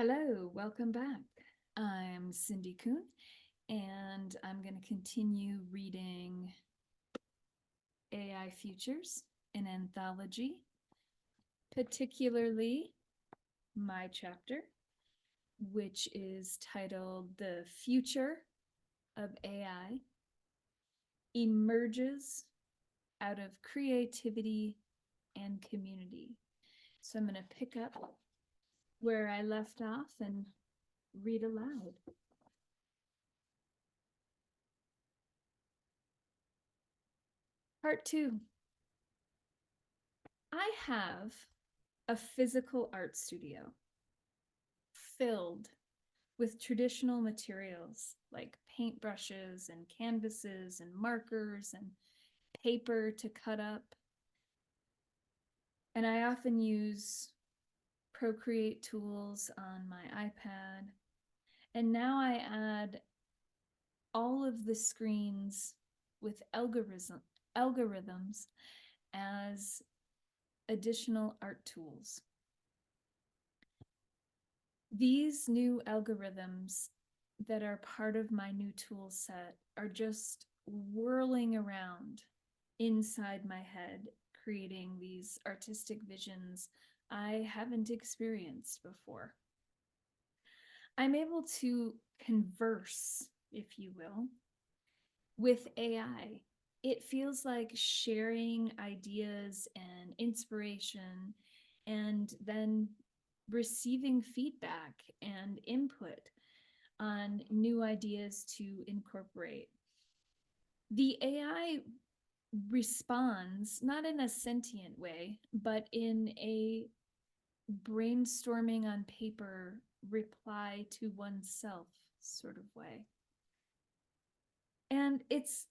Hello, welcome back. I'm Cyndi Coon, and I'm going to continue reading AI Futures, an anthology, particularly my chapter, which is titled The Future of AI Emerges Out of Creativity and Community. So I'm going to pick up where I left off and read aloud. Part 2. I have a physical art studio filled with traditional materials like paintbrushes and canvases and markers and paper to cut up. And I often use Procreate tools on my iPad. And now I add all of the screens with algorithms as additional art tools. These new algorithms that are part of my new tool set are just whirling around inside my head, creating these artistic visions I haven't experienced before. I'm able to converse, if you will, with AI. It feels like sharing ideas and inspiration and then receiving feedback and input on new ideas to incorporate. The AI responds not in a sentient way, but in a brainstorming on paper reply to oneself sort of way. And it's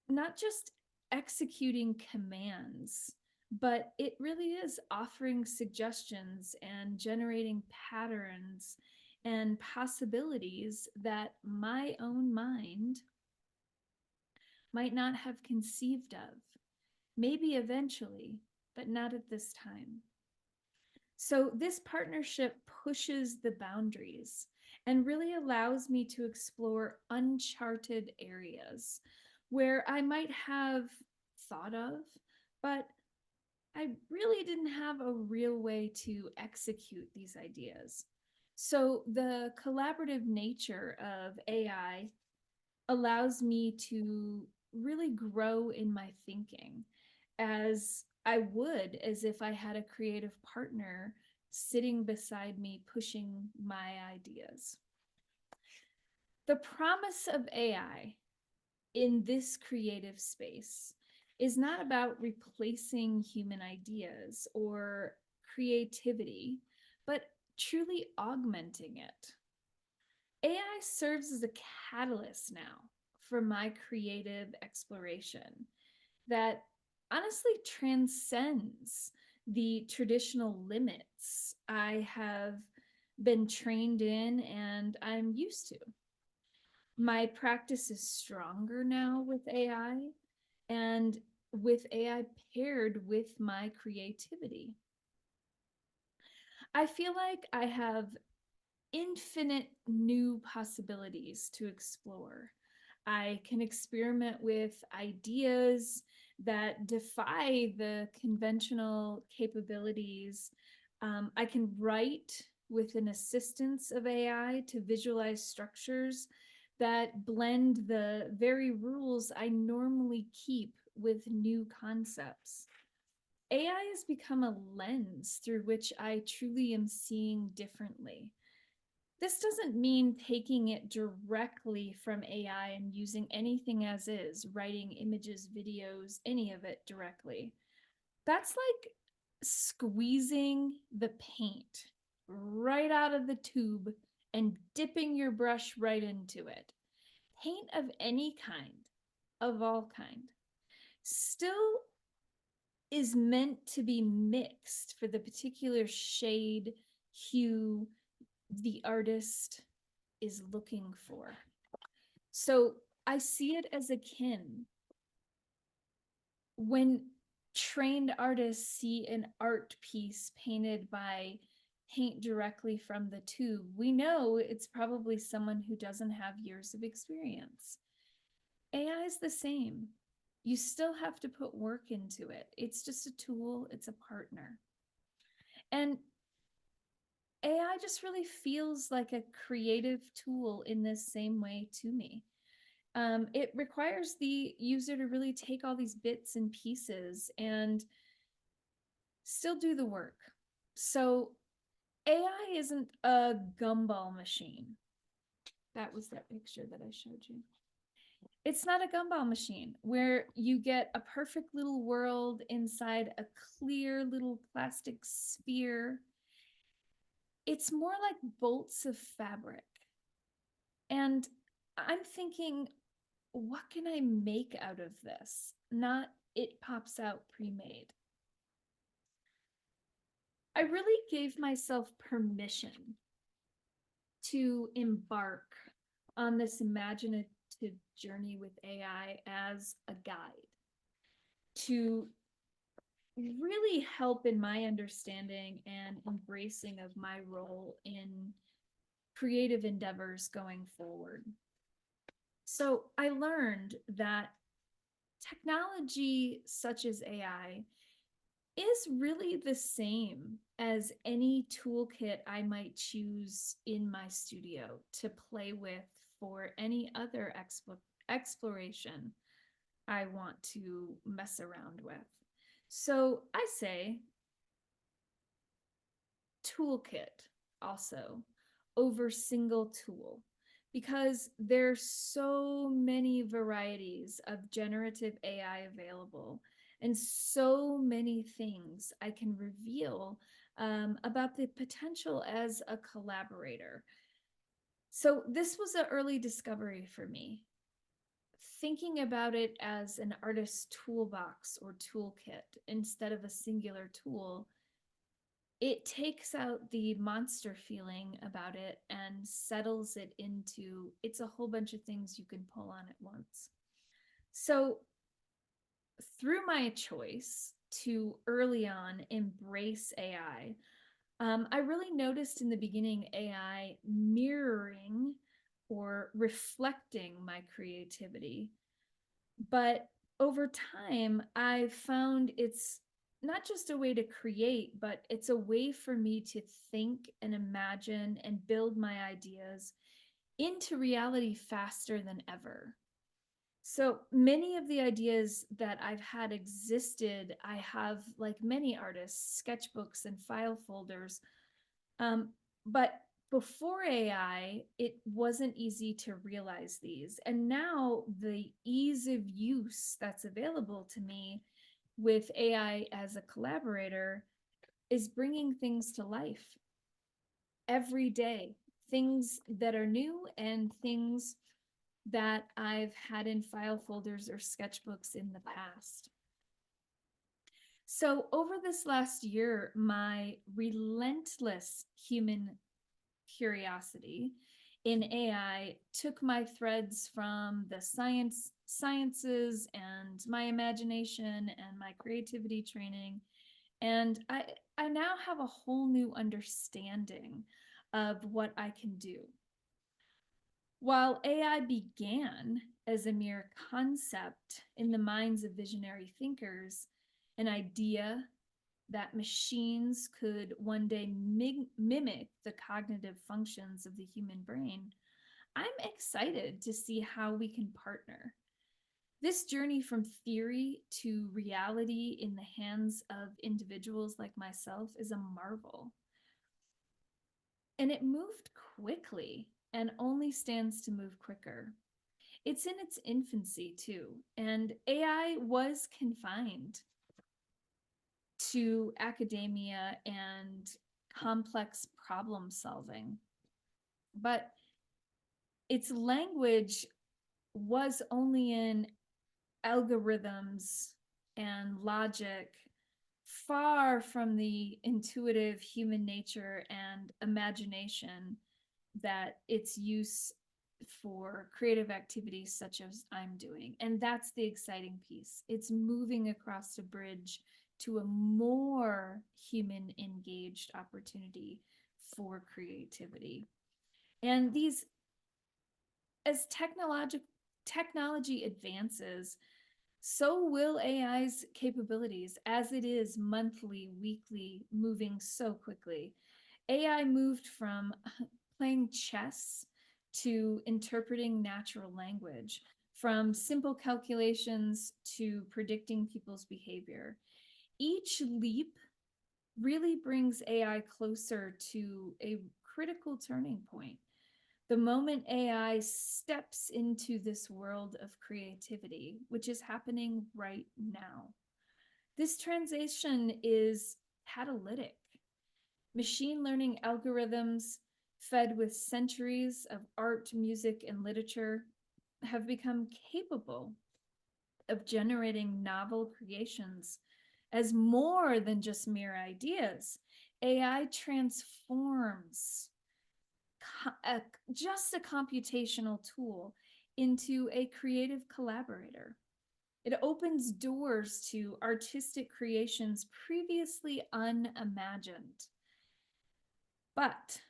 not just executing commands, but it really is offering suggestions and generating patterns and possibilities that my own mind might not have conceived of. Maybe eventually, but not at this time. So this partnership pushes the boundaries and really allows me to explore uncharted areas where I might have thought of, but I really didn't have a real way to execute these ideas. So the collaborative nature of AI allows me to really grow in my thinking as I would as if I had a creative partner sitting beside me pushing my ideas. The promise of AI in this creative space is not about replacing human ideas or creativity, but truly augmenting it. AI serves as a catalyst now for my creative exploration that honestly transcends the traditional limits I have been trained in and I'm used to. My practice is stronger now with AI and with AI paired with my creativity. I feel like I have infinite new possibilities to explore. I can experiment with ideas that defy the conventional capabilities. I can write with an assistance of AI to visualize structures that blend the very rules I normally keep with new concepts. AI has become a lens through which I truly am seeing differently. This doesn't mean taking it directly from AI and using anything as is, writing images, videos, any of it directly. That's like squeezing the paint right out of the tube and dipping your brush right into it. Paint of any kind, of all kind, still is meant to be mixed for the particular shade, hue the artist is looking for. So I see it as akin when trained artists see an art piece painted by paint directly from the tube. We know it's probably someone who doesn't have years of experience. AI is the same. You still have to put work into it. It's just a tool, it's a partner. And AI just really feels like a creative tool in this same way to me. It requires the user to really take all these bits and pieces and still do the work. So AI isn't a gumball machine. That was that picture that I showed you. It's not a gumball machine where you get a perfect little world inside a clear little plastic sphere. It's more like bolts of fabric. And I'm thinking, what can I make out of this? Not it pops out pre-made. I really gave myself permission to embark on this imaginative journey with AI as a guide to really help in my understanding and embracing of my role in creative endeavors going forward. So I learned that technology such as AI is really the same as any toolkit I might choose in my studio to play with for any other exploration I want to mess around with. So I say toolkit also over single tool because there's so many varieties of generative AI available and so many things I can reveal about the potential as a collaborator. So this was an early discovery for me. Thinking about it as an artist's toolbox or toolkit instead of a singular tool, it takes out the monster feeling about it and settles it into it's a whole bunch of things you can pull on at once. So, through my choice to early on embrace AI, I really noticed in the beginning AI mirroring or reflecting my creativity. But over time, I've found it's not just a way to create, but it's a way for me to think and imagine and build my ideas into reality faster than ever. So many of the ideas that I've had existed, I have, like many artists, sketchbooks and file folders. But before AI, it wasn't easy to realize these. And now the ease of use that's available to me with AI as a collaborator is bringing things to life every day, things that are new and things that I've had in file folders or sketchbooks in the past. So, over this last year, my relentless human curiosity in AI took my threads from the sciences and my imagination and my creativity training. And I now have a whole new understanding of what I can do. While AI began as a mere concept in the minds of visionary thinkers, an idea that machines could one day mimic the cognitive functions of the human brain, I'm excited to see how we can partner. This journey from theory to reality in the hands of individuals like myself is a marvel. And it moved quickly and only stands to move quicker. It's in its infancy too, and AI was confined to academia and complex problem solving. But its language was only in algorithms and logic, far from the intuitive human nature and imagination that its use for creative activities such as I'm doing. And that's the exciting piece. It's moving across the bridge to a more human engaged opportunity for creativity. And these, as technology advances, so will AI's capabilities, as it is monthly, weekly, moving so quickly. AI moved from playing chess to interpreting natural language, from simple calculations to predicting people's behavior. Each leap really brings AI closer to a critical turning point. The moment AI steps into this world of creativity, which is happening right now. This transition is catalytic. Machine learning algorithms, fed with centuries of art, music, and literature, have become capable of generating novel creations as more than just mere ideas. AI transforms just a computational tool into a creative collaborator. It opens doors to artistic creations previously unimagined. But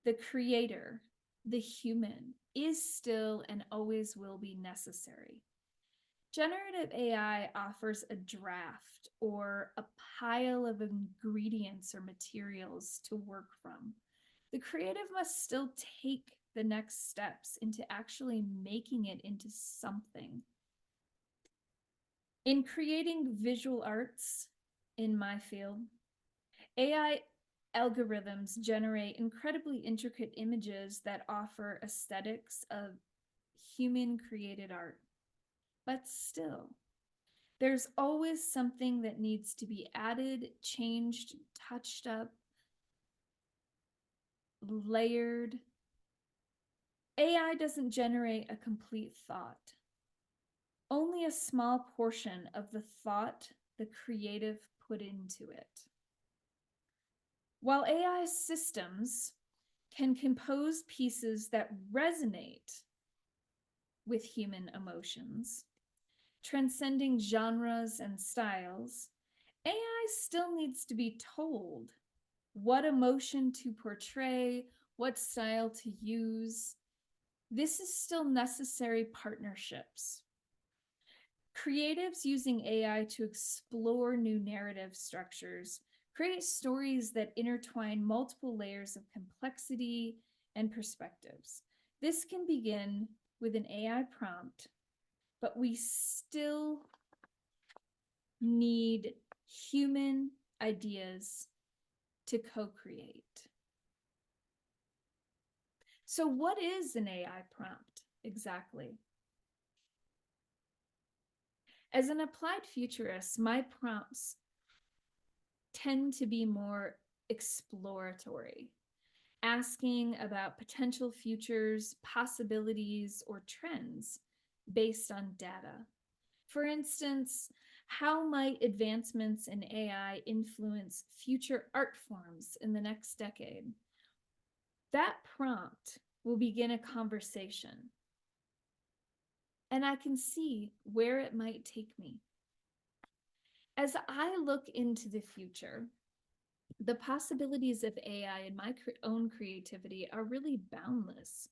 the creator, the human, is still and always will be necessary. Generative AI offers a draft or a pile of ingredients or materials to work from. The creative must still take the next steps into actually making it into something. In creating visual arts in my field, AI algorithms generate incredibly intricate images that offer aesthetics of human created art. But still, there's always something that needs to be added, changed, touched up, layered. AI doesn't generate a complete thought. Only a small portion of the thought the creative put into it. While AI systems can compose pieces that resonate with human emotions, transcending genres and styles, AI still needs to be told what emotion to portray, what style to use. This is still necessary partnerships. Creatives using AI to explore new narrative structures, create stories that intertwine multiple layers of complexity and perspectives. This can begin with an AI prompt, but we still need human ideas to co-create. So what is an AI prompt exactly? As an applied futurist, my prompts tend to be more exploratory, asking about potential futures, possibilities, or trends based on data. For instance, how might advancements in AI influence future art forms in the next decade? That prompt will begin a conversation, and I can see where it might take me. As I look into the future, the possibilities of AI and my own creativity are really boundless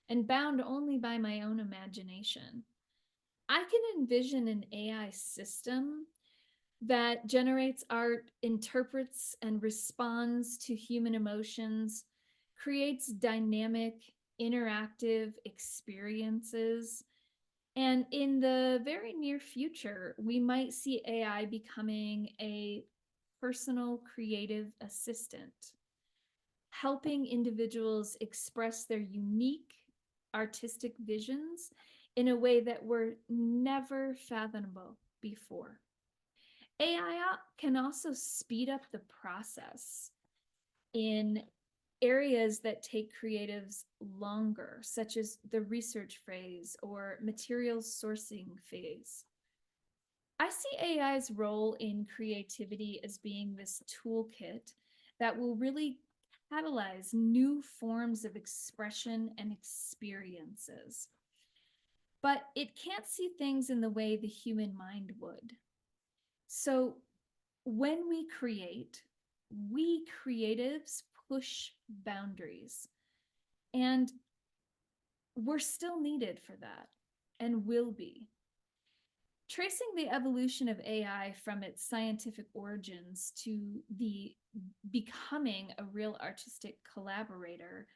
and bound only by my own imagination. I can envision an AI system that generates art, interprets and responds to human emotions, creates dynamic, interactive experiences. And in the very near future, we might see AI becoming a personal creative assistant, helping individuals express their unique artistic visions in a way that were never fathomable before. AI can also speed up the process in areas that take creatives longer, such as the research phase or materials sourcing phase. I see AI's role in creativity as being this toolkit that will really catalyze new forms of expression and experiences. But it can't see things in the way the human mind would. So when we create, we creatives push boundaries. And we're still needed for that and will be. Tracing the evolution of AI from its scientific origins to the becoming a real artistic collaborator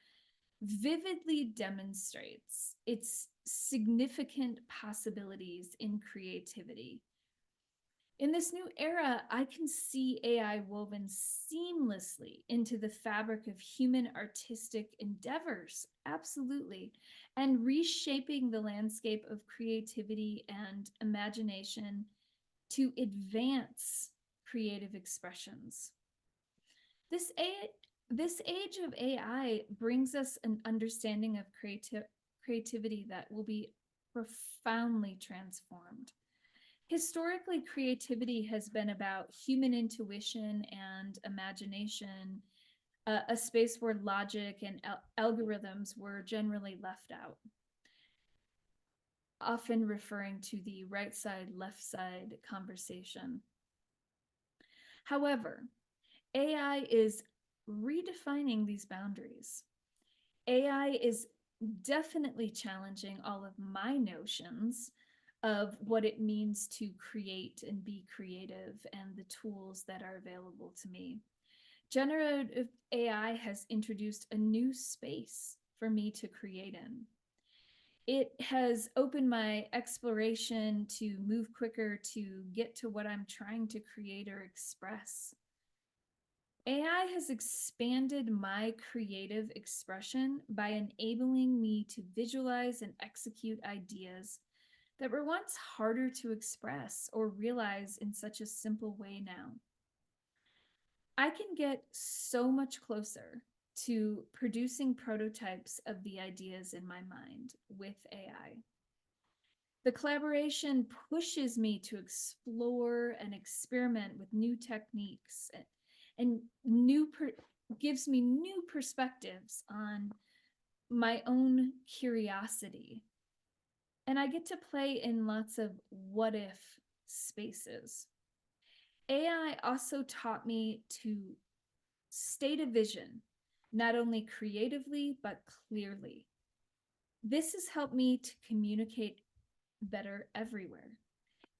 vividly demonstrates its significant possibilities in creativity. In this new era, I can see AI woven seamlessly into the fabric of human artistic endeavors, absolutely, and reshaping the landscape of creativity and imagination to advance creative expressions. This age, this age of AI brings us an understanding of creativity that will be profoundly transformed. Historically, creativity has been about human intuition and imagination, a space where logic and algorithms were generally left out, often referring to the right side, left side conversation. However, AI is redefining these boundaries. AI is definitely challenging all of my notions of what it means to create and be creative and the tools that are available to me. Generative AI has introduced a new space for me to create in. It has opened my exploration to move quicker to get to what I'm trying to create or express. AI has expanded my creative expression by enabling me to visualize and execute ideas that were once harder to express or realize in such a simple way now. I can get so much closer to producing prototypes of the ideas in my mind with AI. The collaboration pushes me to explore and experiment with new techniques and gives me new perspectives on my own curiosity. And I get to play in lots of what if spaces. AI also taught me to state a vision, not only creatively, but clearly. This has helped me to communicate better everywhere.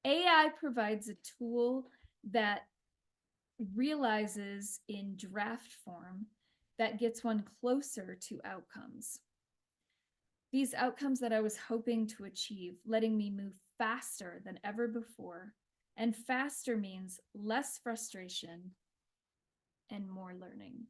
AI provides a tool that realizes in draft form that gets one closer to outcomes. These outcomes that I was hoping to achieve, letting me move faster than ever before. And faster means less frustration and more learning.